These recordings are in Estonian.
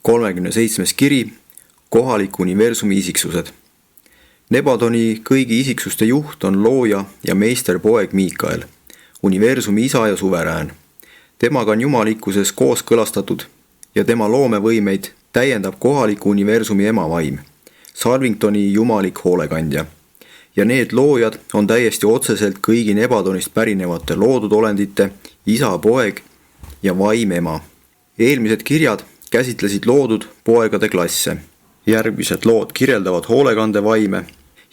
37. kiri, kohaliku universumi isiksused. Nebadoni kõigi isiksuste juht on looja ja meisterpoeg Miikael, universumi isa ja suverään. Temaga on jumalikkuses kooskõlastatud ja tema loomevõimeid täiendab kohaliku universumi emavaim, Salvingtoni jumalik hoolekandja. Ja need loojad on täiesti otseselt kõigi Nebadonist pärinevate loodud olendite isa, poeg ja vaim ema. Eelmised kirjad käsitlesid loodud poegade klasse. Järgmised lood kirjeldavad hoolekandevaime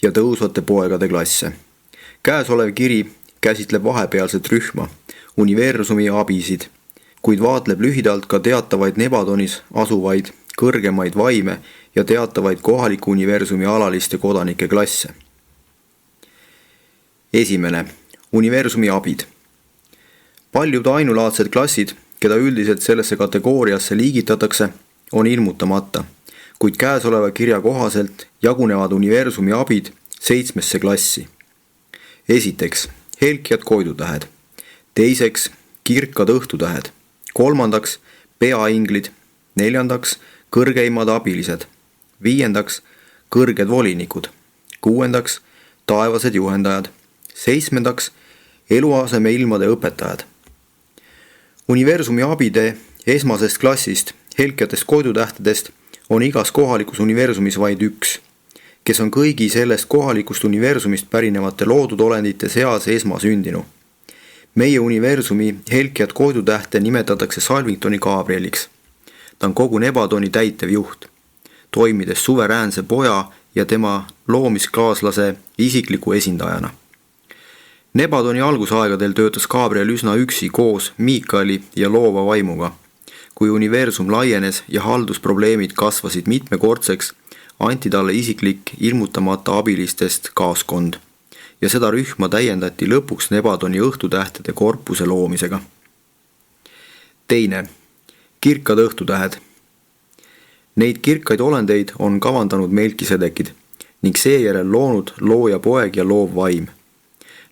ja tõusvate poegade klasse. Käesolev kiri käsitleb vahepealset rühma, universumi abisid, kuid vaatleb lühidalt ka teatavaid Nebadonis asuvaid kõrgemaid vaime ja teatavaid kohaliku universumi alaliste kodanike klasse. Esimene, universumi abid. Paljud ainulaadsed klassid, keda üldiselt sellesse kategooriasse liigitatakse, on ilmutamata, kuid käesoleva kirja kohaselt jagunevad universumi abid 7 klassi. Esiteks, helkjad koidutähed. Teiseks, kirkad õhtutähed. Kolmandaks, peainglid. Neljandaks, kõrgeimad abilised. Viiendaks, kõrged volinikud. Kuuendaks, taevased juhendajad. Seitsmendaks, eluaseme ilmade õpetajad. Universumi abide esmasest klassist, helkjatest koidutähtedest, on igas kohalikus universumis vaid üks, kes on kõigi sellest kohalikust universumist pärinevate loodud olendite seas esmasündinu. Meie universumi helkjad koidutähte nimetatakse Salvingtoni Gabrieliks. Ta on kogu Nebadoni täitev juht, toimides suveräänse poja ja tema loomiskaaslase isikliku esindajana. Nebadoni algusaegadel töötas Gabriel üsna üksi koos Miikaeli ja loova vaimuga. Kui universum laienes ja haldusprobleemid kasvasid mitmekordseks, anti talle isiklik ilmutamata abilistest kaaskond ja seda rühma täiendati lõpuks Nebadoni õhtutähtede korpuse loomisega. Teine, kirkad õhtutähed. Neid kirkaid olendeid on kavandanud Melkisedekid ning seejärel loonud looja poeg ja loov vaim.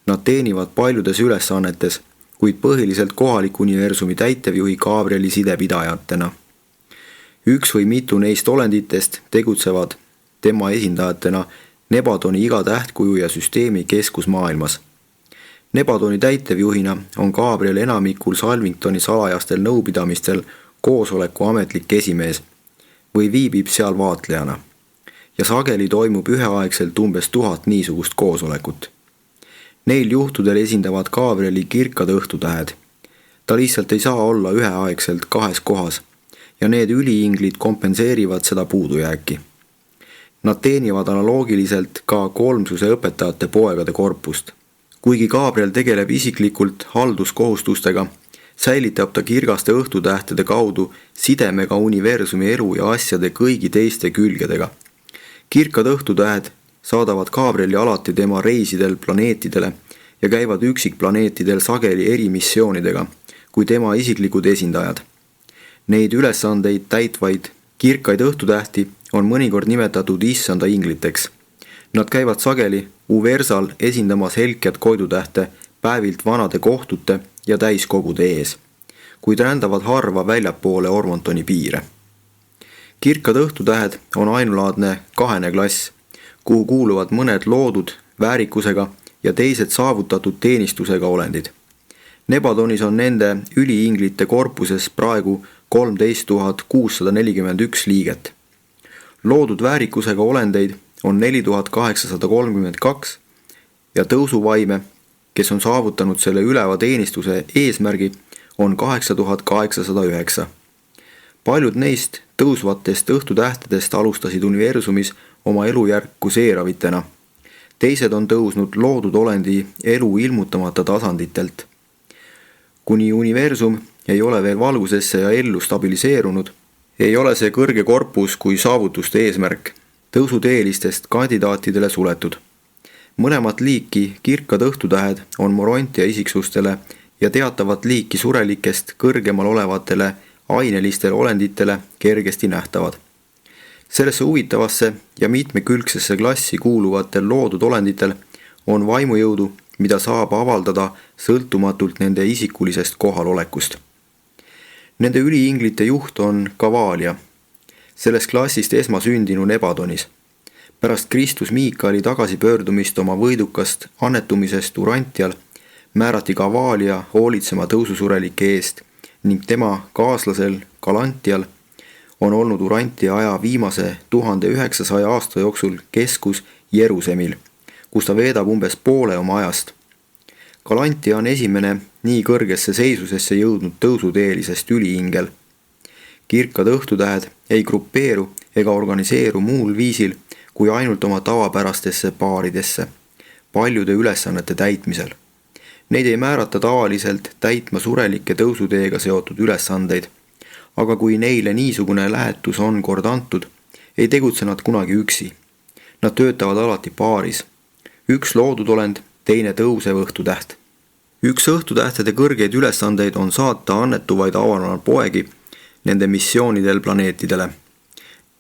Nad teenivad paljudes ülesannetes, kuid põhiliselt kohaliku universumi täitevjuhi Gabrieli sidepidajatena. Üks või mitu neist olenditest tegutsevad tema esindajatena Nebadoni iga tähtkuju ja süsteemi keskusmaailmas. Nebadoni täitevjuhina on Gabriel enamikul Salvingtoni salajastel nõupidamistel koosoleku ametlik esimees või viibib seal vaatlejana. Ja sageli toimub üheaegselt umbes 1000 niisugust koosolekut. Neil juhtudel esindavad Gabrieli kirkad õhtutähed. Ta lihtsalt ei saa olla üheaegselt 2 kohas ja need üliinglid kompenseerivad seda puudujääki. Nad teenivad analoogiliselt ka kolmsuse õpetajate poegade korpust. Kuigi Gabriel tegeleb isiklikult halduskohustustega, säilitab ta kirgaste õhtutähtede kaudu sidemega universumi elu ja asjade kõigi teiste külgedega. Kirkad õhtutähed saadavad Gabrieli alati tema reisidel planeetidele ja käivad üksikplaneetidel sageli erimissioonidega kui tema isiklikud esindajad. Neid ülesandeid täitvaid kirkaid õhtutähti on mõnikord nimetatud issanda ingliteks. Nad käivad sageli Uversal esindamas helkjad koidutähte päevilt vanade kohtute ja täiskogude ees, kuid rändavad harva väljapoole Ormontoni piire. Kirkad õhtutähed on ainulaadne 2. klass, kuhu kuuluvad mõned loodud väärikusega ja teised saavutatud teenistusega olendid. Nebadonis on nende üliinglite korpuses praegu 13 641 liiget. Loodud väärikusega olendeid on 4832 ja tõusuvaime, kes on saavutanud selle üleva teenistuse eesmärgi, on 8809. Paljud neist tõusvatest õhtutähtedest alustasid universumis oma elujärku seeravitena. Teised on tõusnud loodud olendi elu ilmutamata tasanditelt. Kuni universum ei ole veel valgusesse ja ellu stabiliseerunud, ei ole see kõrge korpus kui saavutuste eesmärk tõusuteelistest kandidaatidele suletud. Mõlemat liiki kirkad õhtutähed on morontia isiksustele ja teatavat liiki surelikest kõrgemal olevatele ainelistele olenditele kergesti nähtavad. Sellesse huvitavasse ja mitmekülgsesse klassi kuuluvatel loodud olenditel on vaimujõudu, mida saab avaldada sõltumatult nende isikulisest kohalolekust. Nende üliinglite juht on Kavalia. sellest klassist esmasündinu Nebadonis. Pärast Kristus Miikaeli tagasipöördumist oma võidukast annetumisest Urantial määrati Gavalia hoolitsema tõususurelike eest ning tema kaaslasel Galantial on olnud Urantia aja viimase 1900 aasta jooksul keskus Jeruusalemil, kus ta veedab umbes poole oma ajast. Galantia on esimene nii kõrgesse seisusesse jõudnud tõusuteelisest üliingel. Kirkad õhtutähed ei grupeeru ega organiseeru muul viisil kui ainult oma tavapärastesse paaridesse, paljude ülesannete täitmisel. Neid ei määrata tavaliselt täitma surelike tõusuteega seotud ülesandeid, aga kui neile niisugune lähetus on kord antud, ei tegutse nad kunagi üksi. Nad töötavad alati paaris. Üks loodudolend, teine tõusev õhtutäht. Üks õhtutähtede kõrgeid ülesandeid on saata annetuvaid avanal poegi nende missioonidel planeetidele,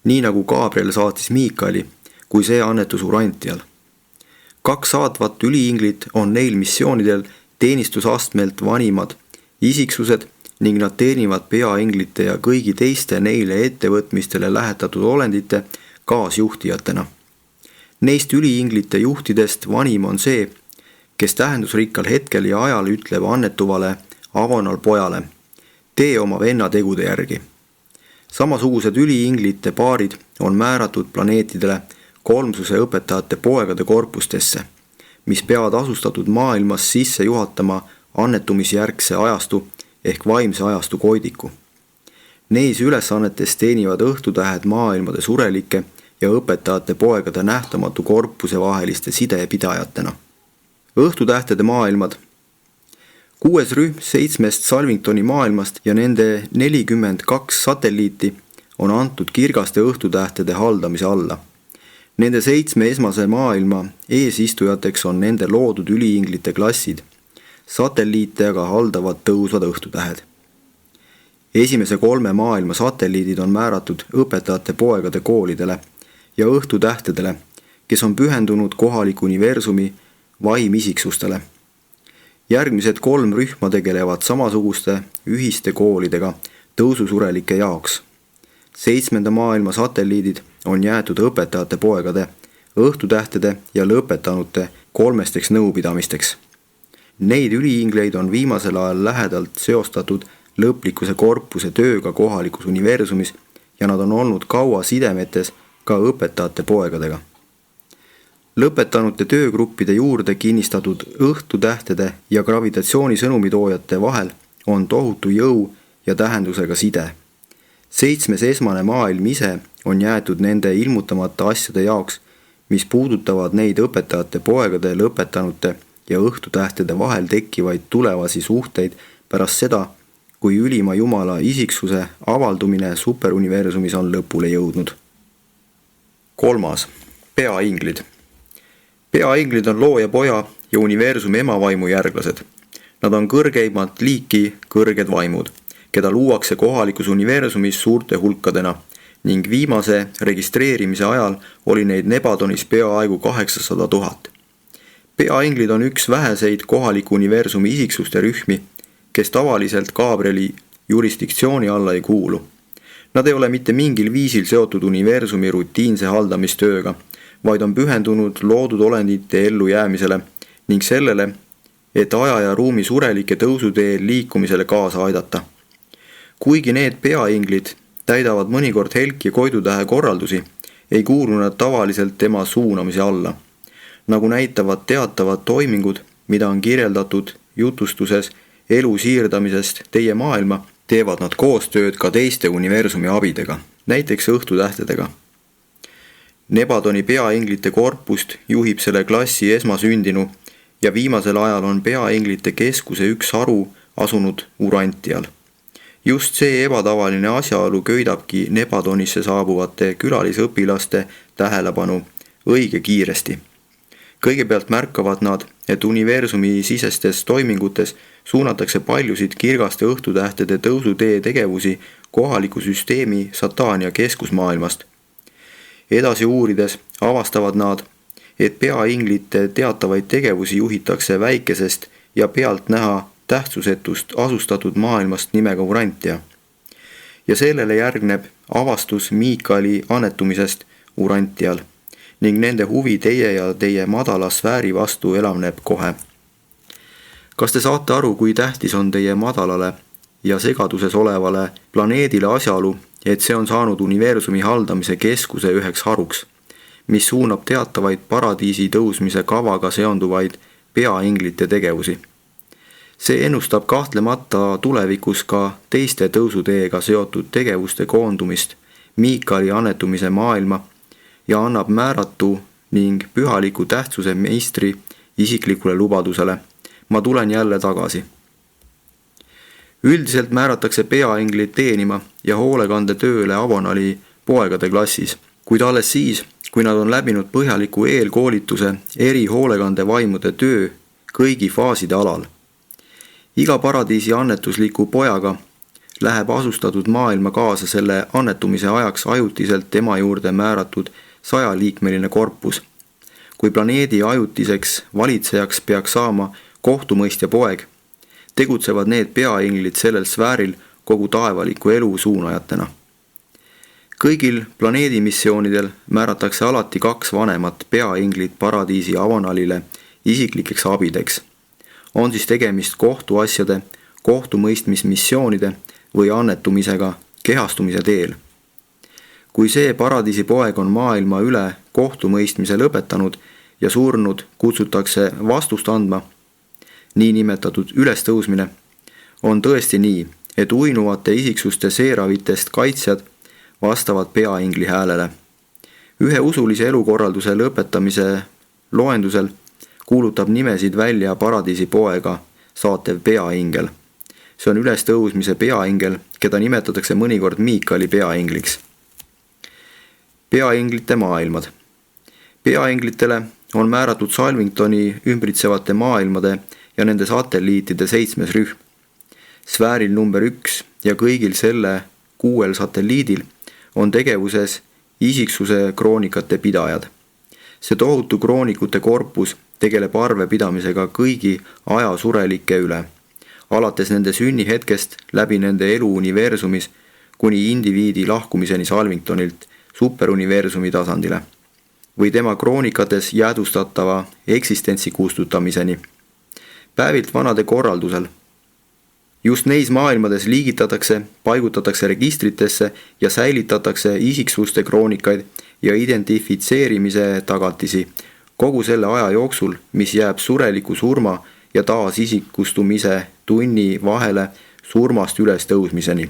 nii nagu Gabriel saatis Miikaeli, kui see annetus Urantial. 2 saatvat üliinglit on neil missioonidel teenistusastmelt vanimad isiksused ning nad teenivad peainglite ja kõigi teiste neile ettevõtmistele lähetatud olendite kaasjuhtijatena. Neist üliinglite juhtidest vanim on see, kes tähendusrikkal hetkel ja ajal ütleb annetuvale avanal pojale, tee oma venna tegude järgi. Samasugused üliinglite paarid on määratud planeetidele kolmsuse õpetajate poegade korpustesse, mis peavad asustatud maailmas sisse juhatama annetumisjärgse ajastu ehk vaimse ajastu koidiku. Neis ülesannetes teenivad õhtutähed maailmade surelike ja õpetajate poegade nähtamatu korpuse vaheliste sidepidajatena. Õhtutähtede maailmad. 6 rühm 7 Salvingtoni maailmast ja nende 42 satelliiti on antud kirgaste õhtutähtede haldamise alla. Nende 7 esmase maailma eesistujateks on nende loodud üliinglite klassid. Satelliite aga haldavad tõusvad õhtutähed. Esimese 3 maailma satelliidid on määratud õpetajate poegade koolidele ja õhtutähtedele, kes on pühendunud kohaliku universumi vaimisiksustele. Järgmised 3 rühma tegelevad samasuguste ühiste koolidega tõususurelike jaoks. 7. maailma satelliidid on jäetud õpetajate poegade, õhtutähtede ja lõpetanute 3 nõupidamisteks. Neid üliingleid on viimasel ajal lähedalt seostatud lõplikkuse korpuse tööga kohalikus universumis ja nad on olnud kaua sidemetes ka õpetajate poegadega. Lõpetanute töögruppide juurde kinnistatud õhtutähtede ja gravitatsioonisõnumitoojate vahel on tohutu jõu ja tähendusega side. 7. esmane maailm ise on jäetud nende ilmutamata asjade jaoks, mis puudutavad neid õpetajate poegade, lõpetanute ja õhtutähtede vahel tekkivaid tulevasi suhteid pärast seda, kui ülima Jumala isiksuse avaldumine superuniversumis on lõpule jõudnud. 3. Peainglid. Peainglid on looja poja ja universumi emavaimu järglased. Nad on kõrgeimat liiki kõrged vaimud, keda luuakse kohalikus universumis suurte hulkadena ning viimase registreerimise ajal oli neid Nebadonis peaaegu 800 000. Peainglid on üks väheseid kohaliku universumi isiksuste rühmi, kes tavaliselt Gabrieli jurisdiktsiooni alla ei kuulu. Nad ei ole mitte mingil viisil seotud universumi rutiinse haldamistööga, vaid on pühendunud loodud olendite ellujäämisele ning sellele, et aja ja ruumi surelike tõusuteel liikumisele kaasa aidata. Kuigi need peainglid täidavad mõnikord helk- ja koidutähe korraldusi, ei kuulu nad tavaliselt tema suunamise alla. Nagu näitavad teatavad toimingud, mida on kirjeldatud jutustuses elu siirdamisest teie maailma, teevad nad koostööd ka teiste universumi abidega, näiteks õhtutähtedega. Nebadoni peainglite korpust juhib selle klassi esmasündinu ja viimasel ajal on peainglite keskuse üks haru asunud Urantial. Just see ebatavaline asjaolu köidabki Nebadonisse saabuvate külalisõpilaste tähelepanu õige kiiresti. Kõigepealt märkavad nad, et universumi sisestes toimingutes suunatakse paljusid kirgaste õhtutähtede tõusutee tegevusi kohaliku süsteemi Sataania keskusmaailmast. Edasi uurides avastavad nad, et peainglite teatavaid tegevusi juhitakse väikesest ja pealt näha tähtsusetust asustatud maailmast nimega Urantia. ja sellele järgneb avastus Miikali annetumisest Urantial ning nende huvi teie ja teie madala sfääri vastu elavneb kohe. Kas te saate aru, kui tähtis on teie madalale ja segaduses olevale planeedile asjaolu, et see on saanud universumi haldamise keskuse üheks haruks, mis suunab teatavaid paradiisi tõusmise kavaga seonduvaid peainglite tegevusi. See ennustab kahtlemata tulevikus ka teiste tõusuteega seotud tegevuste koondumist Miikali annetumise maailma ja annab määratu ning pühaliku tähtsuse meistri isiklikule lubadusele: ma tulen jälle tagasi. Üldiselt määratakse peainglid teenima ja hoolekandetööle Avonali poegade klassis, kuid alles siis, kui nad on läbinud põhjaliku eelkoolituse eri hoolekandevaimude töö kõigi faaside alal. Iga paradiisi annetusliku pojaga läheb asustatud maailma kaasa selle annetumise ajaks ajutiselt tema juurde määratud 100-liikmeline korpus. Kui planeedi ajutiseks valitsejaks peaks saama kohtumõistja poeg, tegutsevad need peainglid sellel sfääril kogu taevaliku elu suunajatena. Kõigil planeedimissioonidel määratakse alati 2 vanemat peainglit paradiisi Avonalile isiklikeks abideks. On siis tegemist kohtuasjade, kohtumõistmismissioonide või annetumisega kehastumise teel. Kui see paradiisi poeg on maailma üle kohtumõistmise lõpetanud ja surnud kutsutakse vastust andma, niinimetatud ülestõusmine, on tõesti nii, et uinuvate isiksuste seeravitest kaitsjad vastavad peaingli häälele. Ühe usulise elukorralduse lõpetamise loendusel kuulutab nimesid välja paradiisi poega saatev peaingel. See on ülestõusmise peaingel, keda nimetatakse mõnikord Miikali peaingliks. Peainglite maailmad. Peainglitele on määratud Salvingtoni ümbritsevate maailmade ja nende satelliitide 7. rühm. Sfääril number 1 ja kõigil selle 6 satelliidil on tegevuses isiksuse kroonikate pidajad. See tohutu kroonikute korpus tegeleb arve pidamisega kõigi ajasurelike üle, alates nende sünnihetkest läbi nende elu universumis kuni indiviidi lahkumiseni Salvingtonilt superuniversumi tasandile või tema kroonikates jäädvustatava eksistentsi kustutamiseni. Päevilt vanade korraldusel. Just neis maailmades liigitatakse, paigutatakse registritesse ja säilitatakse isiksuste kroonikaid ja identifitseerimise tagatisi kogu selle aja jooksul, mis jääb sureliku surma ja taas isikustumise tunni vahele surmast üles tõusmiseni.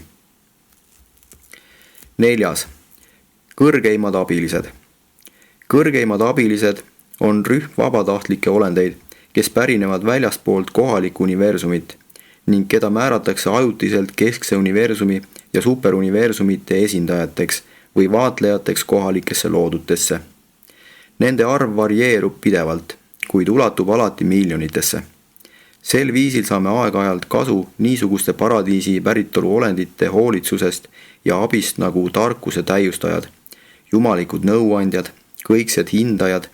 4. Kõrgeimad abilised. Kõrgeimad abilised on rühm vabatahtlikke olendeid, kes pärinevad väljastpoolt kohalikku universumit ning keda määratakse ajutiselt keskse universumi ja superuniversumite esindajateks või vaatlejateks kohalikesse loodutesse. Nende arv varieerub pidevalt, kuid ulatub alati miljonitesse. Sel viisil saame aeg-ajalt kasu niisuguste paradiisi päritolu olendite hoolitsusest ja abist nagu tarkuse täiustajad, jumalikud nõuandjad, kõiksed hindajad,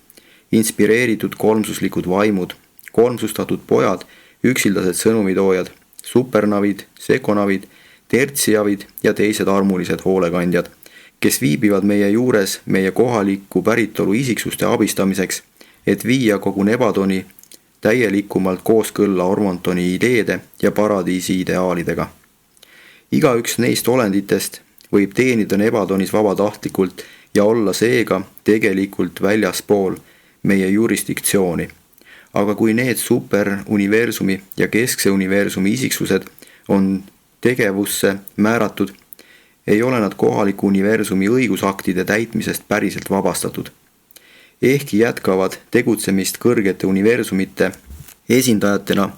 inspireeritud kolmsuslikud vaimud, kolmsustatud pojad, üksildased sõnumitoojad, supernavid, sekonavid, tertsiavid ja teised armulised hoolekandjad, kes viibivad meie juures meie kohaliku päritolu isiksuste abistamiseks, et viia kogu Nebadoni täielikumalt kooskõlla Ormontoni ideede ja paradiisi ideaalidega. Igaüks neist olenditest võib teenida Nebadonis vabatahtlikult ja olla seega tegelikult väljaspool meie jurisdiktsiooni. Aga kui need superuniversumi ja keskse universumi isiksused on tegevusse määratud, ei ole nad kohaliku universumi õigusaktide täitmisest päriselt vabastatud. Ehkki jätkavad tegutsemist kõrgete universumite esindajatena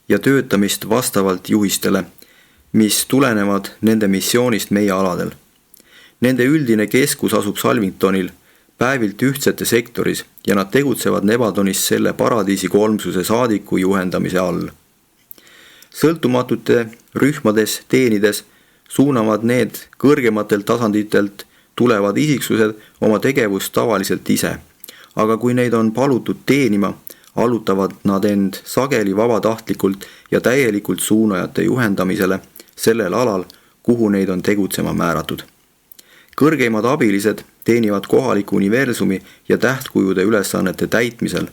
ja töötamist vastavalt juhistele, mis tulenevad nende missioonist meie aladel. Nende üldine keskus asub Salvingtonil päevilt ühtsete sektoris ja nad tegutsevad Nebadonis selle paradiisi kolmsuse saadiku juhendamise all. Sõltumatute rühmades teenides suunavad need kõrgematelt tasanditelt tulevad isiksused oma tegevust tavaliselt ise, aga kui neid on palutud teenima, allutavad nad end sageli vabatahtlikult ja täielikult suunajate juhendamisele sellel alal, kuhu neid on tegutsema määratud. Kõrgeimad abilised teenivad kohaliku universumi ja tähtkujude ülesannete täitmisel,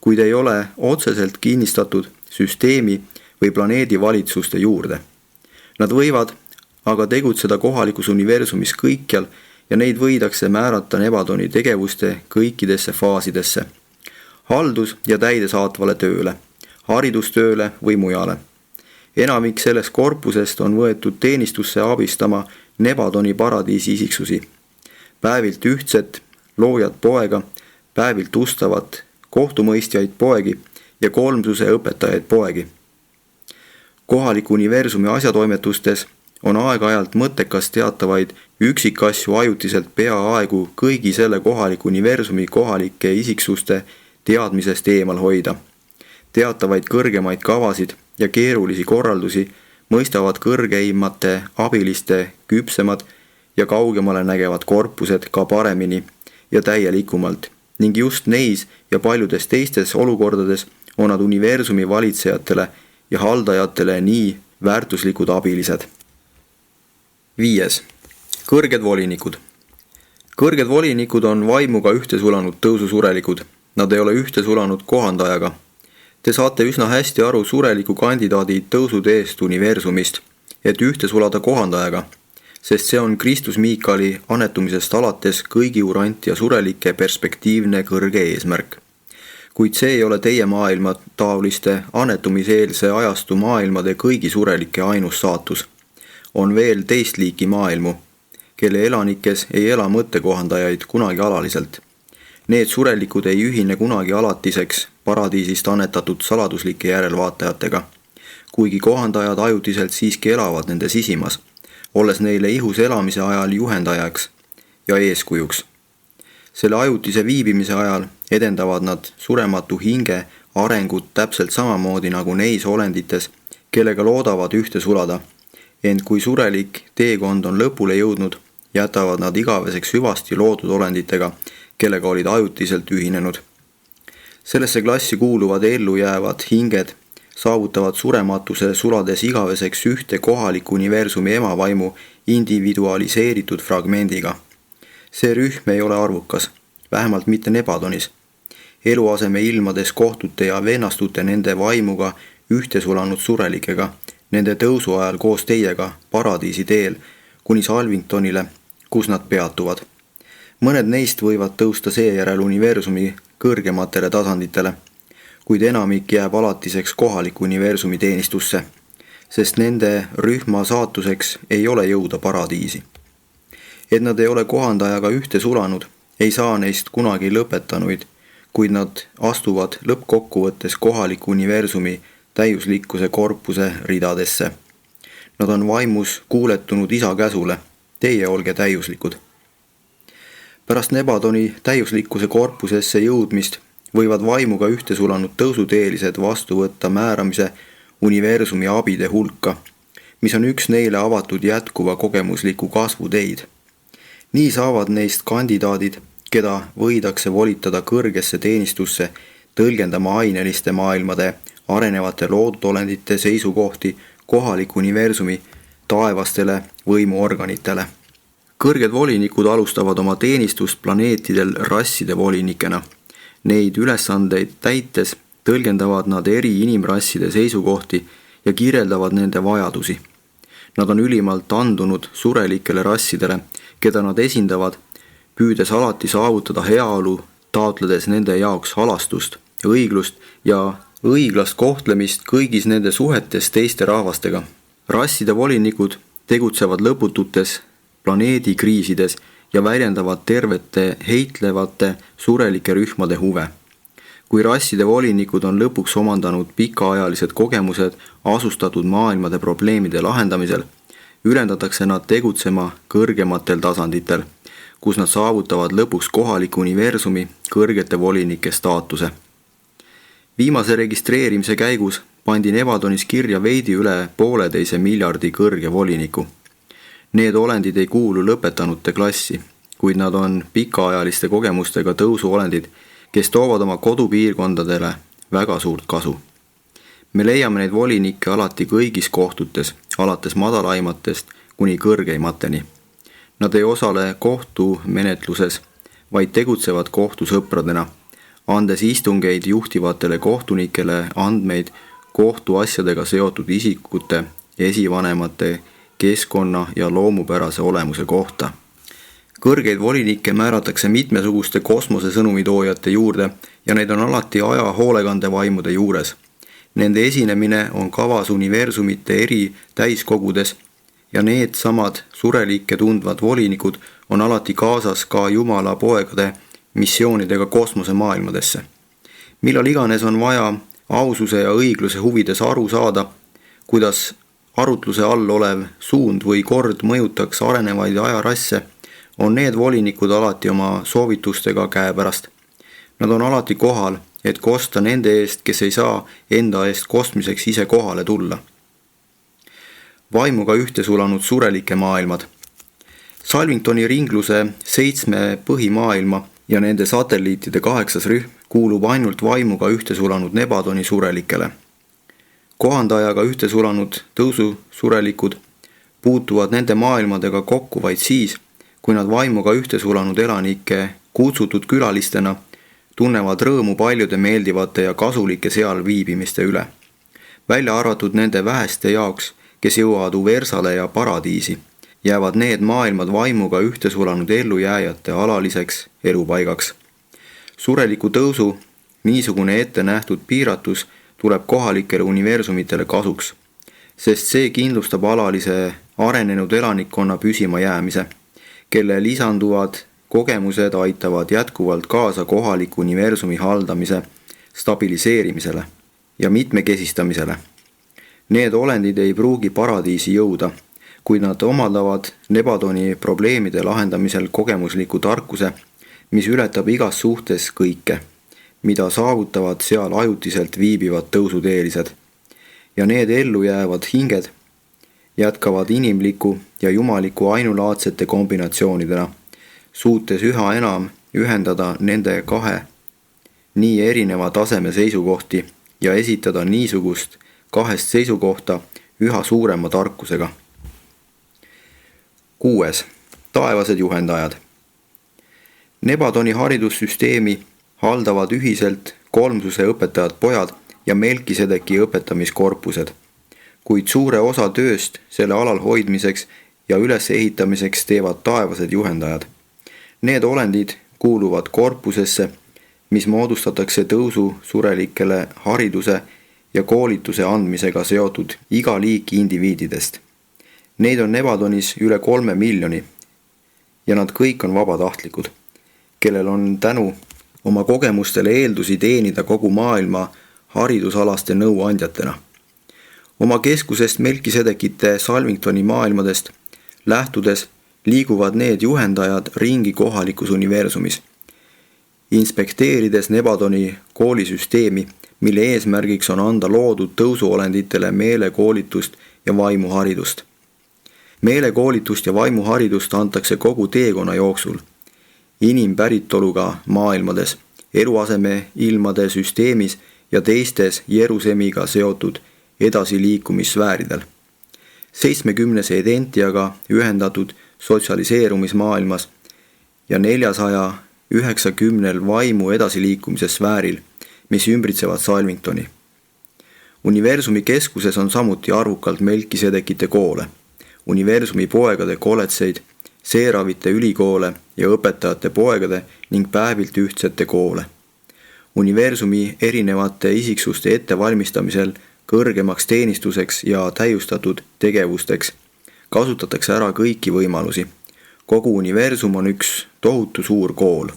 kuid ei ole otseselt kinnistatud süsteemi või planeedi valitsuste juurde. Nad võivad aga tegutseda kohalikus universumis kõikjal ja neid võidakse määrata Nebadoni tegevuste kõikidesse faasidesse, haldus- ja täidesaatvale tööle, haridustööle või mujale. Enamik sellest korpusest on võetud teenistusse abistama Nebadoni paradiisi isiksusi, päevilt ühtset loojat poega, päevilt ustavat kohtumõistjaid poegi ja kolmsuse õpetajaid poegi. Kohaliku universumi asjatoimetustes on aeg-ajalt mõttekas teatavaid üksikasju ajutiselt peaaegu kõigi selle kohaliku universumi kohalike isiksuste teadmisest eemal hoida. Teatavaid kõrgemaid kavasid ja keerulisi korraldusi mõistavad kõrgeimate abiliste küpsemad ja kaugemale nägevad korpused ka paremini ja täielikumalt ning just neis ja paljudes teistes olukordades on nad universumi valitsejatele ja haldajatele nii väärtuslikud abilised. 5. Kõrged volinikud. Kõrged volinikud on vaimuga ühtesulanud tõususurelikud. Nad ei ole ühtesulanud kohandajaga. Te saate üsna hästi aru sureliku kandidaadi tõusuteest universumist, et ühte sulada kohandajaga, sest see on Kristus Miikali annetumisest alates kõigi urant ja surelike perspektiivne kõrge eesmärk. Kuid see ei ole teie maailma taoliste annetumiseelse ajastu maailmade kõigi surelike ainus saatus. On veel teist liiki maailmu, kelle elanikes ei ela mõttekohandajaid kunagi alaliselt. Need surelikud ei ühine kunagi alatiseks paradiisist annetatud saladuslike järelvaatajatega, kuigi kohandajad ajutiselt siiski elavad nende sisimas, olles neile ihus elamise ajal juhendajaks ja eeskujuks. Selle ajutise viibimise ajal edendavad nad surematu hinge arengut täpselt samamoodi nagu neis olendites, kellega loodavad ühte sulada. Ent kui surelik teekond on lõpule jõudnud, jätavad nad igaveseks hüvasti loodud olenditega, kellega olid ajutiselt ühinenud. Sellesse klassi kuuluvad ellu jäävad hinged, saavutavad surematuse sulades igaveseks ühte kohaliku universumi emavaimu individualiseeritud fragmendiga. See rühm ei ole arvukas, vähemalt mitte Nebadonis. Eluaseme ilmades kohtute ja vennastute nende vaimuga ühte sulanud surelikega, nende tõusu ajal koos teiega paradiisi teel kuni Salvingtonile, kus nad peatuvad. Mõned neist võivad tõusta seejärel universumi kõrgematele tasanditele, kuid enamik jääb alatiseks kohaliku universumi teenistusse, sest nende rühma saatuseks ei ole jõuda paradiisi. Et nad ei ole kohandajaga ühte sulanud, ei saa neist kunagi lõpetanuid, kuid nad astuvad lõppkokkuvõttes kohaliku universumi täiuslikkuse korpuse ridadesse. Nad on vaimus kuuletunud isa käsule, teie olge täiuslikud. Pärast Nebadoni täiuslikkuse korpusesse jõudmist võivad vaimuga ühte sulanud tõusuteelised vastu võtta määramise universumi abide hulka, mis on üks neile avatud jätkuva kogemusliku kasvu teid. Nii saavad neist kandidaadid, keda võidakse volitada kõrgesse teenistusse tõlgendama aineliste maailmade arenevate loodolendite seisukohti kohaliku universumi taevastele võimuorganitele. Kõrged volinikud alustavad oma teenistust planeetidel rasside volinikena. Neid ülesandeid täites tõlgendavad nad eri inimrasside seisukohti ja kirjeldavad nende vajadusi. Nad on ülimalt andunud surelikele rassidele, keda nad esindavad, püüdes alati saavutada heaolu, taotledes nende jaoks halastust, õiglust ja õiglast kohtlemist kõigis nende suhetes teiste rahvastega. Rasside volinikud tegutsevad lõpututes planeedikriisides ja väljendavad tervete heitlevate surelike rühmade huve. Kui rasside volinikud on lõpuks omandanud pikaajalised kogemused asustatud maailmade probleemide lahendamisel, ülendatakse nad tegutsema kõrgematel tasanditel, kus nad saavutavad lõpuks kohaliku universumi kõrgete volinike staatuse. Viimase registreerimise käigus pandi Nebadonis kirja veidi üle 1,5 miljardi kõrge voliniku. Need olendid ei kuulu lõpetanute klassi, kuid nad on pikaajaliste kogemustega tõusuolendid, kes toovad oma kodupiirkondadele väga suurt kasu. Me leiame neid volinikke alati kõigis kohtutes, alates madalaimatest kuni kõrgeimateni. Nad ei osale kohtumenetluses, vaid tegutsevad kohtusõpradena, andes istungeid juhtivatele kohtunikele andmeid kohtuasjadega seotud isikute, esivanemate, keskkonna ja loomupärase olemuse kohta. Kõrgeid volinikke määratakse mitmesuguste kosmosesõnumitoojate juurde ja neid on alati aja hoolekandevaimude juures. Nende esinemine on kavas universumite eri täiskogudes ja need samad surelikke tundvad volinikud on alati kaasas ka Jumala poegade missioonidega kosmosemaailmadesse. Millal iganes on vaja aususe ja õigluse huvides aru saada, kuidas arutluse all olev suund või kord mõjutaks arenevaid ajarasse, on need volinikud alati oma soovitustega käepärast. Nad on alati kohal, et kosta nende eest, kes ei saa enda eest kostmiseks ise kohale tulla. Vaimuga ühte sulanud surelike maailmad. Salvingtoni ringluse 7 põhimaailma ja nende satelliitide 8. rühm kuulub ainult vaimuga ühte sulanud Nebadoni surelikele. Kohandajaga ühte sulanud tõususurelikud puutuvad nende maailmadega kokku vaid siis, kui nad vaimuga ühte sulanud elanike kutsutud külalistena tunnevad rõõmu paljude meeldivate ja kasulike seal viibimiste üle. Välja arvatud nende väheste jaoks, kes jõuavad Uversale ja paradiisi, jäävad need maailmad vaimuga ühte sulanud ellujääjate alaliseks elupaigaks. Sureliku tõusu niisugune ette nähtud piiratus tuleb kohalikele universumitele kasuks, sest see kindlustab alalise arenenud elanikkonna püsima jäämise, kelle lisanduvad kogemused aitavad jätkuvalt kaasa kohaliku universumi haldamise stabiliseerimisele ja mitmekesistamisele. Need olendid ei pruugi paradiisi jõuda, kuid nad omandavad Nebadoni probleemide lahendamisel kogemusliku tarkuse, mis ületab igas suhtes kõike, mida saavutavad seal ajutiselt viibivad tõusuteelised. Ja need ellu jäävad hinged jätkavad inimliku ja jumaliku ainulaadsete kombinatsioonidena, suutes üha enam ühendada nende kahe nii erineva taseme seisukohti ja esitada niisugust kahest seisukohta üha suurema tarkusega. 6. Taevased juhendajad. Nebadoni haridussüsteemi haldavad ühiselt kolmsuse õpetajad pojad ja Melkisedeki õpetamiskorpused, kuid suure osa tööst selle alal hoidmiseks ja ülesehitamiseks teevad taevased juhendajad. Need olendid kuuluvad korpusesse, mis moodustatakse tõusu surelikele hariduse ja koolituse andmisega seotud iga liiki indiviididest. Neid on Nebadonis üle 3 miljoni ja nad kõik on vabatahtlikud, kellel on tänu oma kogemustele eeldusi teenida kogu maailma haridusalaste nõuandjatena. Oma keskusest Melkisedekite Salvingtoni maailmadest lähtudes liiguvad need juhendajad ringi kohalikus universumis, inspekteerides Nebadoni koolisüsteemi, mille eesmärgiks on anda loodud tõusuolenditele meelekoolitust ja vaimuharidust. Meelekoolitust ja vaimuharidust antakse kogu teekonna jooksul, inimpäritoluga maailmades, eluaseme ilmade süsteemis ja teistes Jerusemiga seotud edasiliikumissfääridel. 70 edentiaga ühendatud sotsialiseerumismaailmas ja 490 vaimu edasiliikumise sfääril, mis ümbritsevad Salvingtoni. Universumi keskuses on samuti arvukalt Melkisedekite koole, universumi poegade kolledžeid, Seeravite ülikoole ja õpetajate poegade ning päevilt ühtsete koole. Universumi erinevate isiksuste ettevalmistamisel kõrgemaks teenistuseks ja täiustatud tegevusteks kasutatakse ära kõiki võimalusi. Kogu universum on üks tohutu suur kool.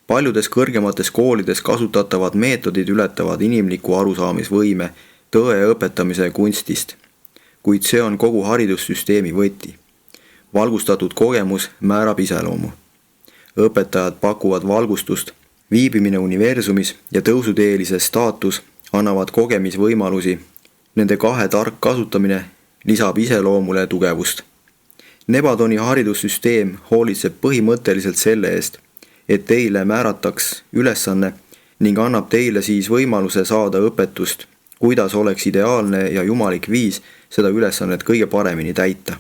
Paljudes kõrgemates koolides kasutatavad meetodid ületavad inimliku arusaamisvõime tõe õpetamise kunstist, kuid see on kogu haridussüsteemi võti. Valgustatud kogemus määrab iseloomu. Õpetajad pakuvad valgustust, viibimine universumis ja tõusuteelise staatus annavad kogemisvõimalusi. Nende kahe tark kasutamine lisab iseloomule tugevust. Nebadoni haridussüsteem hoolitseb põhimõtteliselt selle eest, et teile määrataks ülesanne ning annab teile siis võimaluse saada õpetust, kuidas oleks ideaalne ja jumalik viis seda ülesannet kõige paremini täita.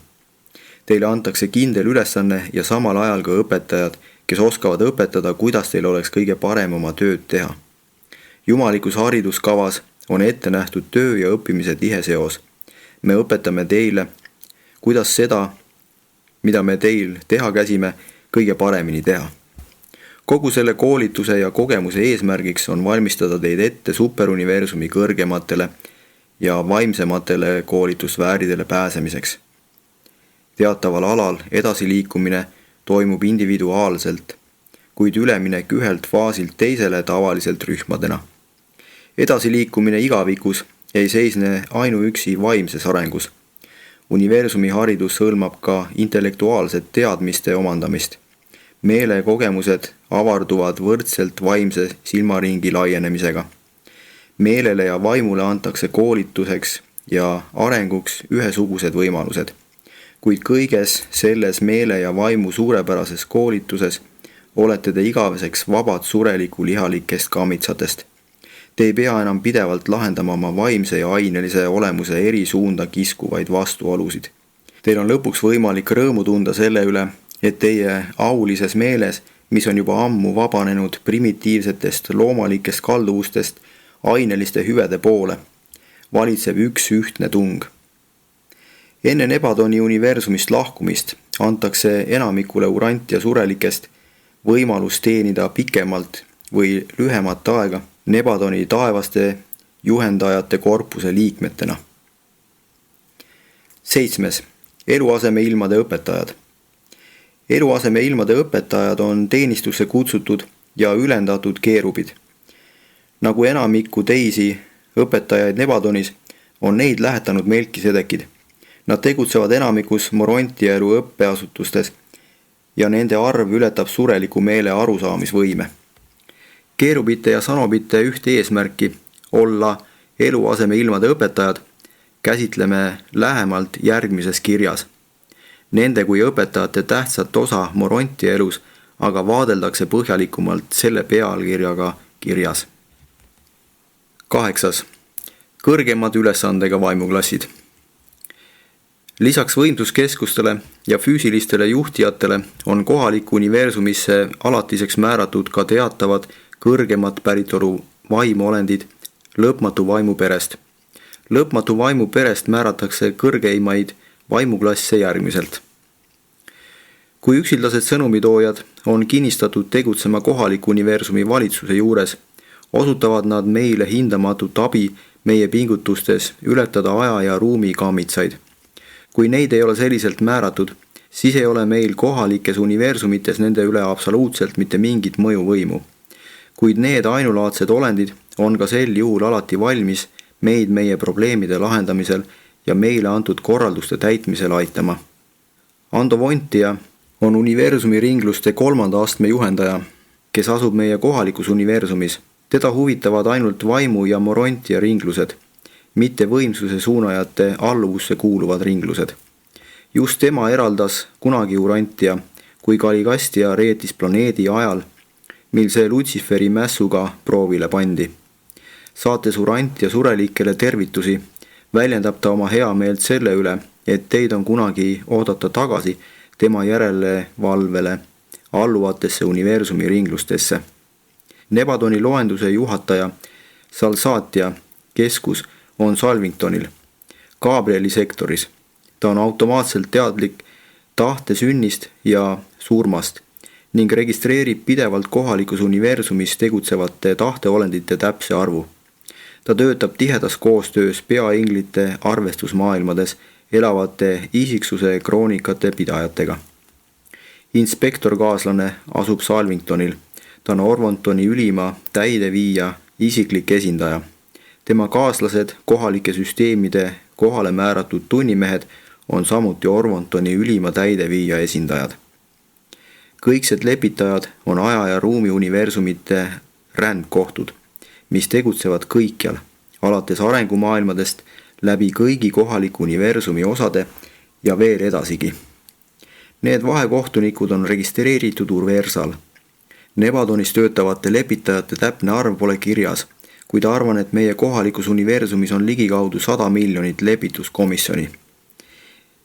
Teile antakse kindel ülesanne ja samal ajal ka õpetajad, kes oskavad õpetada, kuidas teil oleks kõige parem oma tööd teha. Jumalikus hariduskavas on ette nähtud töö ja õppimise tihe seos. Me õpetame teile, kuidas seda, mida me teil teha käsime, kõige paremini teha. Kogu selle koolituse ja kogemuse eesmärgiks on valmistada teid ette superuniversumi kõrgematele ja vaimsematele koolitusvääridele pääsemiseks. Teataval alal edasiliikumine toimub individuaalselt, kuid üleminek ühelt faasilt teisele tavaliselt rühmadena. Edasiliikumine igavikus ei seisne ainuüksi vaimses arengus. Universumi haridus hõlmab ka intellektuaalset teadmiste omandamist. Meelekogemused avarduvad võrdselt vaimse silmaringi laienemisega. Meelele ja vaimule antakse koolituseks ja arenguks ühesugused võimalused. Kuid kõiges selles meele ja vaimu suurepärases koolituses olete te igaveseks vabad sureliku lihalikest kammitsatest. Te ei pea enam pidevalt lahendama oma vaimse ja ainelise olemuse eri suunda kiskuvaid vastuolusid. Teil on lõpuks võimalik rõõmu tunda selle üle, et teie aulises meeles, mis on juba ammu vabanenud primitiivsetest loomalikest kalduvustest aineliste hüvede poole, valitseb üks ühtne tung. Enne Nebadoni universumist lahkumist antakse enamikule Urantia surelikest võimalus teenida pikemalt või lühemat aega Nebadoni taevaste juhendajate korpuse liikmetena. 7. Eluasemeilmade õpetajad. Eluasemeilmade õpetajad on teenistusse kutsutud ja ülendatud keerubid. Nagu enamikku teisi õpetajaid Nebadonis, on neid lähetanud Melkisedekid. Nad tegutsevad enamikus Morontiaelu õppeasutustes ja nende arv ületab sureliku meele arusaamisvõime. Keerubite ja sanobite ühte eesmärki olla eluasemeilmade õpetajad käsitleme lähemalt järgmises kirjas. Nende kui õpetajate tähtsat osa Morontiaelus aga vaadeldakse põhjalikumalt selle pealkirjaga kirjas. 8. Kõrgemad ülesandega vaimuklassid. Lisaks võimsuskeskustele ja füüsilistele juhtijatele on kohaliku universumisse alatiseks määratud ka teatavad kõrgemat päritolu vaimuolendid lõpmatu vaimu perest. Lõpmatu vaimu perest määratakse kõrgeimaid vaimuklasse järgmiselt. Kui üksildased sõnumitoojad on kinnistatud tegutsema kohaliku universumi valitsuse juures, osutavad nad meile hindamatut abi meie pingutustes ületada aja ja ruumi kammitsaid. Kui neid ei ole selliselt määratud, siis ei ole meil kohalikes universumites nende üle absoluutselt mitte mingit mõjuvõimu. Kuid need ainulaadsed olendid on ka sel juhul alati valmis meid meie probleemide lahendamisel ja meile antud korralduste täitmisel aitama. Ando Vontia on universumi ringluste 3. astme juhendaja, kes asub meie kohalikus universumis. Teda huvitavad ainult vaimu ja Morontia ringlused, mitte võimsuse suunajate alluvusse kuuluvad ringlused. Just tema eraldas kunagi Urantia, kui Kalikastia reetis planeedi ajal, mil see Lutsiferi mässuga proovile pandi. Saates Urantia surelikele tervitusi, väljendab ta oma heameelt selle üle, et teid on kunagi oodata tagasi tema järelevalvele alluvatesse universumi ringlustesse. Nebadoni loenduse juhataja Salsatia keskus on Salvingtonil, Gabrieli sektoris. Ta on automaatselt teadlik tahte sünnist ja surmast ning registreerib pidevalt kohalikus universumis tegutsevate tahteolendite täpse arvu. Ta töötab tihedas koostöös peainglite arvestusmaailmades elavate isiksuse kroonikate pidajatega. Inspektorkaaslane asub Salvingtonil. Ta on Orvontoni ülima täideviija isiklik esindaja. Tema kaaslased, kohalike süsteemide kohale määratud tunnimehed, on samuti Orvontoni ülima täideviija esindajad. Kõiksed lepitajad on aja ja ruumi universumite rändkohtud, mis tegutsevad kõikjal, alates arengumaailmadest läbi kõigi kohaliku universumi osade ja veel edasigi. Need vahekohtunikud on registreeritud Urversal. Nebadonis töötavate lepitajate täpne arv pole kirjas, kuid arvan, et meie kohalikus universumis on ligikaudu 100 miljonit lepituskomisjoni.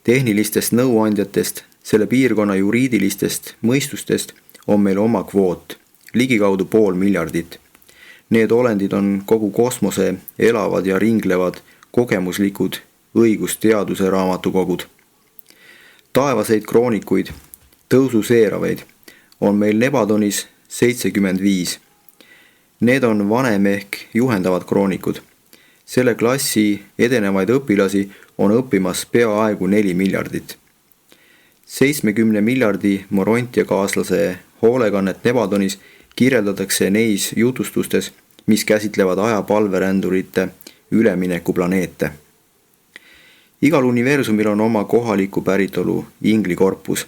Tehnilistest nõuandjatest, selle piirkonna juriidilistest mõistustest on meil oma kvoot, ligikaudu 500 miljardit. Need olendid on kogu kosmose elavad ja ringlevad kogemuslikud õigusteaduse raamatukogud. Taevaseid kroonikuid, tõususeeravaid, on meil Nebadonis 75. Need on vanem ehk juhendavad kroonikud. Selle klassi edenevaid õpilasi on õppimas peaaegu 4 miljardit. 70 miljardi morontiakaaslase hoolekannet Nebadonis kirjeldatakse neis jutustustes, mis käsitlevad ajapalverändurite üleminekuplaneete. Igal universumil on oma kohaliku päritolu inglikorpus,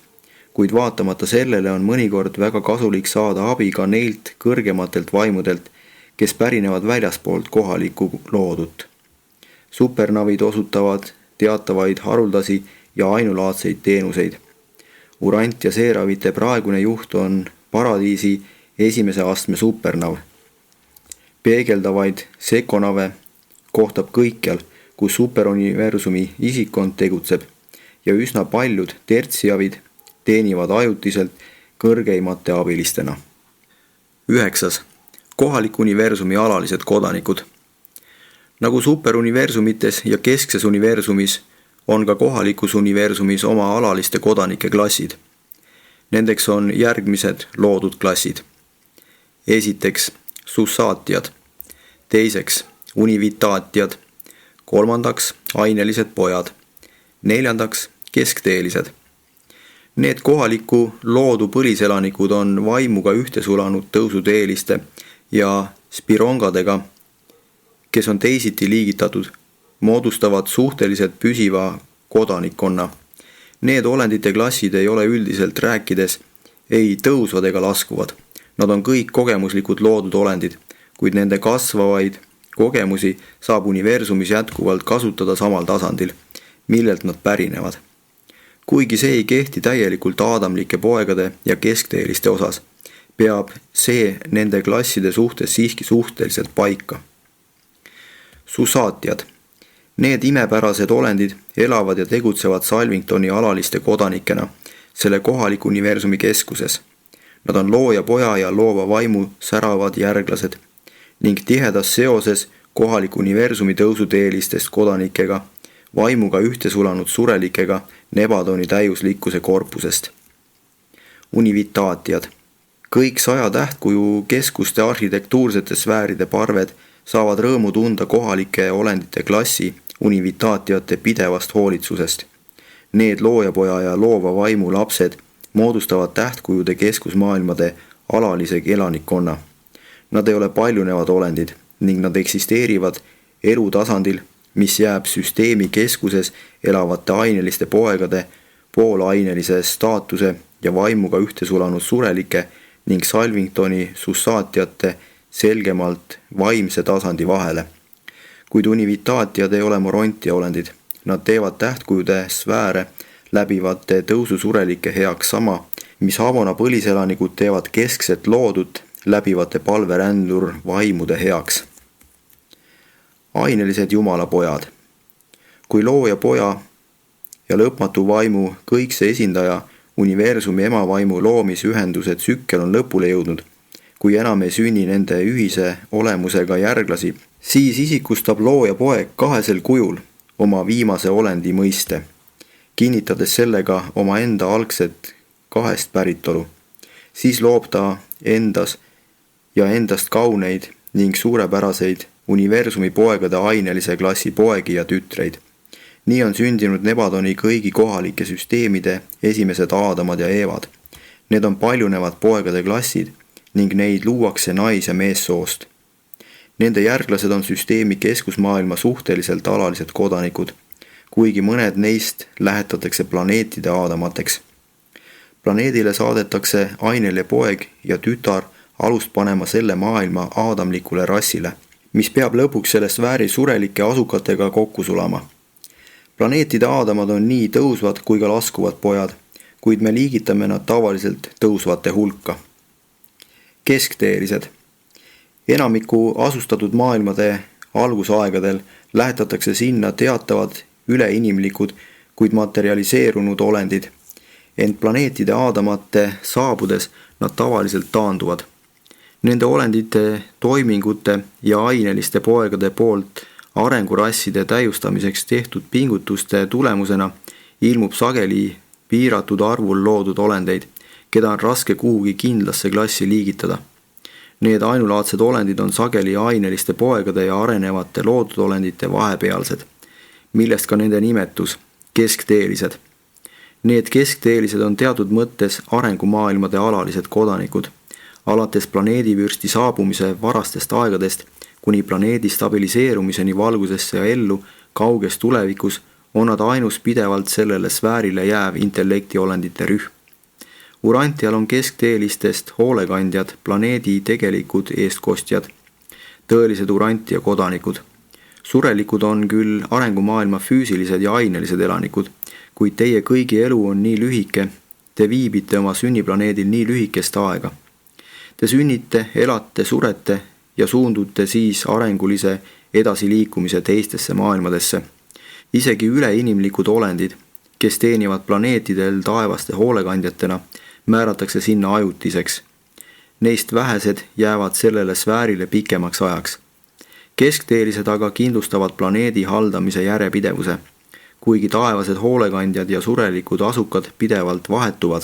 kuid vaatamata sellele on mõnikord väga kasulik saada abi ka neilt kõrgematelt vaimudelt, kes pärinevad väljaspoolt kohalikku loodut. Supernavid osutavad teatavaid haruldasi ja ainulaadseid teenuseid. Urant ja Seeravite praegune juht on paradiisi esimese astme supernav. Peegeldavaid sekonave kohtab kõikjal, kus superuniversumi isikkond tegutseb ja üsna paljud tertsiavid teenivad ajutiselt kõrgeimate abilistena. 9. Kohaliku universumi alalised kodanikud. Nagu superuniversumites ja keskses universumis on ka kohalikus universumis oma alaliste kodanike klassid. Nendeks on järgmised loodud klassid. Esiteks sussaatiad, teiseks univitaatiad, kolmandaks ainelised pojad, neljandaks keskteelised. Need kohaliku loodu põliselanikud on vaimuga ühte sulanud tõusuteeliste ja spirongadega, kes on teisiti liigitatud, moodustavad suhteliselt püsiva kodanikkonna. Need olendite klassid ei ole üldiselt rääkides ei tõusvad ega laskuvad. Nad on kõik kogemuslikud loodud olendid, kuid nende kasvavaid kogemusi saab universumis jätkuvalt kasutada samal tasandil, millelt nad pärinevad. Kuigi see ei kehti täielikult aadamlike poegade ja keskteeliste osas, peab see nende klasside suhtes siiski suhteliselt paika. Sussaatiad. Need imepärased olendid elavad ja tegutsevad Salvingtoni alaliste kodanikena selle kohaliku universumi keskuses. Nad on looja poja ja loova vaimu säravad järglased ning tihedas seoses kohaliku universumi tõusuteelistest kodanikega, vaimuga ühte sulanud surelikega Nebadoni täiuslikkuse korpusest. Univitaatiad. Kõik 100 tähtkuju keskuste arhitektuursete sfääride parved saavad rõõmu tunda kohalike olendite klassi univitaatiate pidevast hoolitsusest. Need loojapoja ja loova vaimu lapsed moodustavad tähtkujude keskusmaailmade alalise elanikkonna. Nad ei ole paljunevad olendid ning nad eksisteerivad elutasandil, mis jääb süsteemi keskuses elavate aineliste poegade poolainelise staatuse ja vaimuga ühte sulanud surelike ning Salvingtoni sussaatiate selgemalt vaimse tasandi vahele. Kuid univitaatiad ei ole morontia olendid. Nad teevad tähtkujude sfääre läbivate tõususurelike heaks sama, mis Havona põliselanikud teevad keskset loodut läbivate palverändur vaimude heaks. Ainelised jumalapojad. Kui looja poja ja lõpmatu vaimu kõikse esindaja universumi emavaimu loomisühenduse tsükkel on lõpule jõudnud, kui enam ei sünni nende ühise olemusega järglasi, siis isikustab looja poeg kahesel kujul oma viimase olendi mõiste, kinnitades sellega oma enda algset kahest päritolu. Siis loob ta endas ja endast kauneid ning suurepäraseid universumi poegade ainelise klassi poegi ja tütreid. Nii on sündinud Nebadoni kõigi kohalike süsteemide esimesed Aadamad ja Eevad. Need on paljunevad poegade klassid ning neid luuakse nais- ja meessoost. Nende järglased on süsteemi keskusmaailma suhteliselt alalised kodanikud, kuigi mõned neist lähetatakse planeetide aadamateks. Planeedile saadetakse aineline poeg ja tütar alust panema selle maailma aadamlikule rassile, mis peab lõpuks selle sfääri surelike asukatega kokku sulama. Planeetide aadamad on nii tõusvad kui ka laskuvad pojad, kuid me liigitame nad tavaliselt tõusvate hulka. Keskteelised. Enamiku asustatud maailmade algusaegadel lähetatakse sinna teatavad üleinimlikud kuid materialiseerunud olendid. Ent planeetide aadamate saabudes nad tavaliselt taanduvad. Nende olendite toimingute ja aineliste poegade poolt arengurasside täiustamiseks tehtud pingutuste tulemusena ilmub sageli piiratud arvul loodud olendeid, keda on raske kuhugi kindlasse klassi liigitada. Need ainulaadsed olendid on sageli aineliste poegade ja arenevate loodud olendite vahepealsed, millest ka nende nimetus, keskteelised. Need keskteelised on teatud mõttes arengumaailmade alalised kodanikud, alates planeedivürsti saabumise varastest aegadest kuni planeedi stabiliseerumiseni valgusesse ja ellu kauges tulevikus on nad ainus pidevalt sellele sfäärile jääv intellektiolendite rühm. Urantial on keskteelistest hoolekandjad, planeedi tegelikud eestkostjad, tõelised Urantia kodanikud. Surelikud on küll arengumaailma füüsilised ja ainelised elanikud, kuid teie kõigi elu on nii lühike, te viibite oma sünniplaneedil nii lühikest aega. Te sünnite, elate, surete ja suundute siis arengulise edasiliikumise teistesse maailmadesse. Isegi üleinimlikud olendid, kes teenivad planeetidel taevaste hoolekandjatena, määratakse sinna ajutiseks. Neist vähesed jäävad sellele sfäärile pikemaks ajaks. Keskteelised aga kindlustavad planeedi haldamise järjepidevuse, kuigi taevased hoolekandjad ja surelikud asukad pidevalt vahetuvad.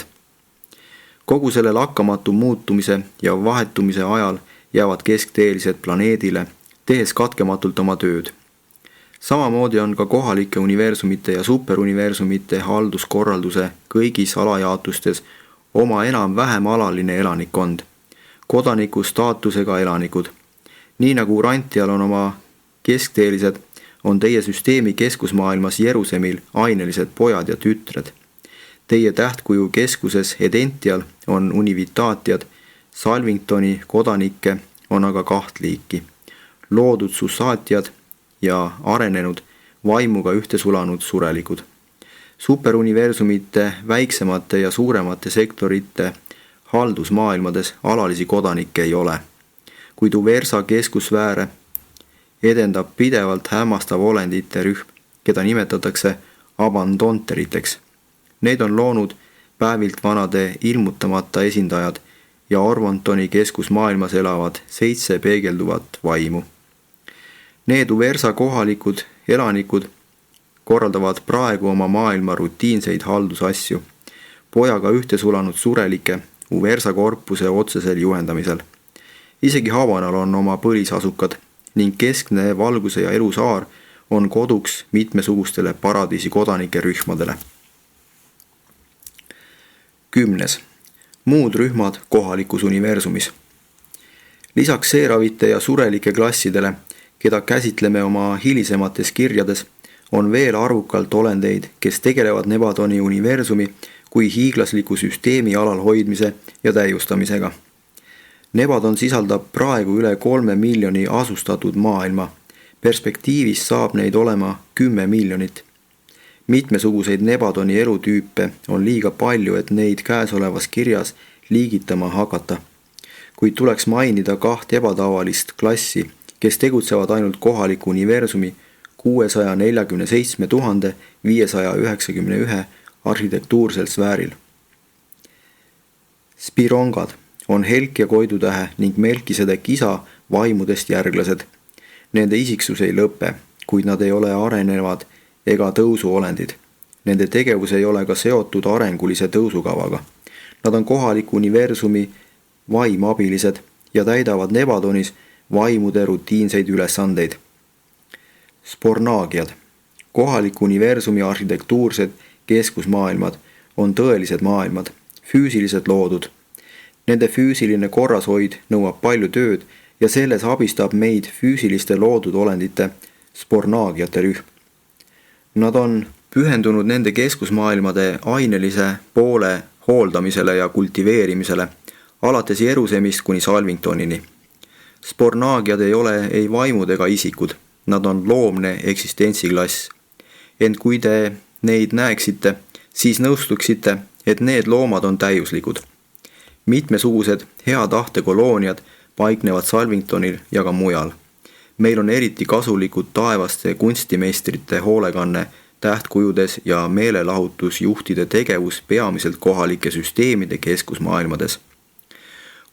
Kogu selle lakkamatu muutumise ja vahetumise ajal jäävad keskteelised planeedile, tehes katkematult oma tööd. Samamoodi on ka kohalike universumite ja superuniversumite halduskorralduse kõigis alajaotustes oma enam-vähem alaline elanikkond, kodaniku staatusega elanikud. Nii nagu Urantial on oma keskteelised, on teie süsteemi keskusmaailmas Jerusemil ainelised pojad ja tütred. Teie tähtkuju keskuses Edential on univitaatiad, Salvingtoni kodanikke on aga 2 liiki, loodud susaatiad ja arenenud vaimuga ühtesulanud surelikud. Superuniversumite väiksemate ja suuremate sektorite haldusmaailmades alalisi kodanikke ei ole, kuid Uversa keskusfääre edendab pidevalt hämmastav olendite rühm, keda nimetatakse abandonteriteks. Need on loonud päevilt vanade ilmutamata esindajad ja Orvontoni keskusmaailmas elavad 7 peegelduvat vaimu. Need Uversa kohalikud elanikud korraldavad praegu oma maailma rutiinseid haldusasju, pojaga ühtesulanud surelike Uversa korpuse otsesel juhendamisel. Isegi Havanal on oma põlisasukad ning keskne valguse ja elu saar on koduks mitmesugustele paradiisi kodanike rühmadele. 10. Muud rühmad kohalikus universumis. Lisaks seeravite ja surelike klassidele, keda käsitleme oma hilisemates kirjades, on veel arvukalt olendeid, kes tegelevad Nebadoni universumi kui hiiglasliku süsteemi alalhoidmise ja täiustamisega. Nebadon sisaldab praegu üle 3 miljoni asustatud maailma. Perspektiivis saab neid olema 10 miljonit. Mitmesuguseid Nebadoni elutüüpe on liiga palju, et neid käesolevas kirjas liigitama hakata. Kuid tuleks mainida 2 ebatavalist klassi, kes tegutsevad ainult kohaliku universumi 647 591 arhitektuursel sfääril. Spirongad on Helk ja Koidutähe ning Melkisedek isa vaimudest järglased. Nende isiksus ei lõpe, kuid nad ei ole arenevad ega tõusuolendid. Nende tegevus ei ole ka seotud arengulise tõusukavaga. Nad on kohaliku universumi vaimabilised ja täidavad Nebadonis vaimude rutiinseid ülesandeid. Spornaagiad, kohaliku universumi arhitektuursed keskusmaailmad on tõelised maailmad, füüsilised loodud. Nende füüsiline korrashoid nõuab palju tööd ja selles abistab meid füüsiliste loodud olendite spornaagiate rühm. Nad on pühendunud nende keskusmaailmade ainelise poole hooldamisele ja kultiveerimisele, alates Jerusemist kuni Salvingtonini. Spornaagiad ei ole ei vaimud ega isikud, nad on loomne eksistentsiklass. Ent kui te neid näeksite, siis nõustuksite, et need loomad on täiuslikud. Mitmesugused hea tahte kolooniad paiknevad Salvingtonil ja ka mujal. Meil on eriti kasulikud taevaste kunstimeistrite hoolekanne tähtkujudes ja meelelahutusjuhtide tegevus peamiselt kohalike süsteemide keskusmaailmades.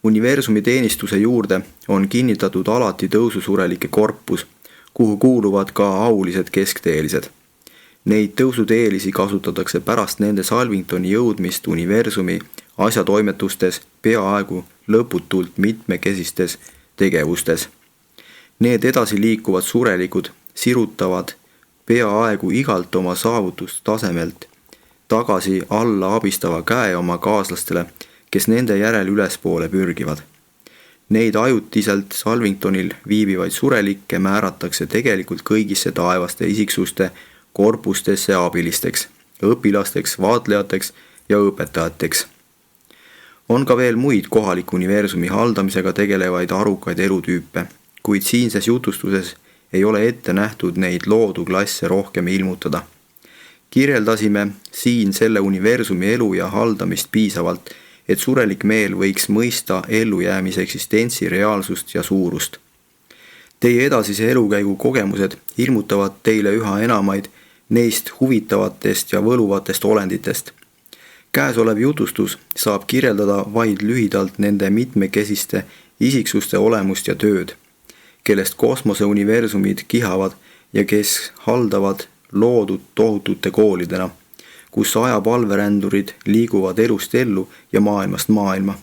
Universumi teenistuse juurde on kinnitatud alati tõususurelike korpus, kuhu kuuluvad ka aulised keskteelised. Neid tõusuteelisi kasutatakse pärast nende Salvingtoni jõudmist universumi asjatoimetustes peaaegu lõputult mitmekesistes tegevustes. Need edasi liikuvad surelikud sirutavad peaaegu igalt oma saavutustasemelt tagasi alla abistava käe oma kaaslastele, kes nende järel ülespoole pürgivad. Neid ajutiselt Salvingtonil viibivaid surelikke määratakse tegelikult kõigisse taevaste isiksuste korpustesse abilisteks, õpilasteks, vaatlejateks ja õpetajateks. On ka veel muid kohaliku universumi haldamisega tegelevaid arukaid elutüüpe, kuid siinses jutustuses ei ole ette nähtud neid looduklasse rohkem ilmutada. Kirjeldasime siin selle universumi elu ja haldamist piisavalt, et surelik meel võiks mõista ellujäämise eksistentsi reaalsust ja suurust. Teie edasise elukäigu kogemused hirmutavad teile üha enamaid neist huvitavatest ja võluvatest olenditest. Käesolev jutustus saab kirjeldada vaid lühidalt nende mitmekesiste isiksuste olemust ja tööd, kellest kosmoseuniversumid kihavad ja kes haldavad loodud tohutute koolidena, kus ajapalverändurid liiguvad elust ellu ja maailmast maailma,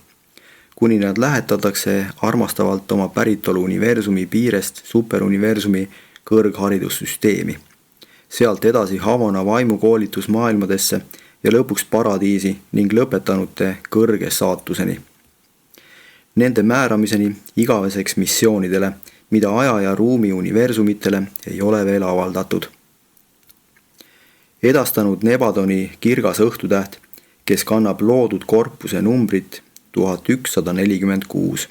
kuni nad lähetatakse armastavalt oma päritolu universumi piirest superuniversumi kõrgharidussüsteemi, sealt edasi Havana vaimukoolitusmaailmadesse ja lõpuks paradiisi ning lõpetanute kõrge saatuseni. Nende määramiseni igaveseks missioonidele, mida aja ja ruumi universumitele ei ole veel avaldatud. Edastanud Nebadoni kirgas õhtutäht, kes kannab loodud korpuse numbrit 1146.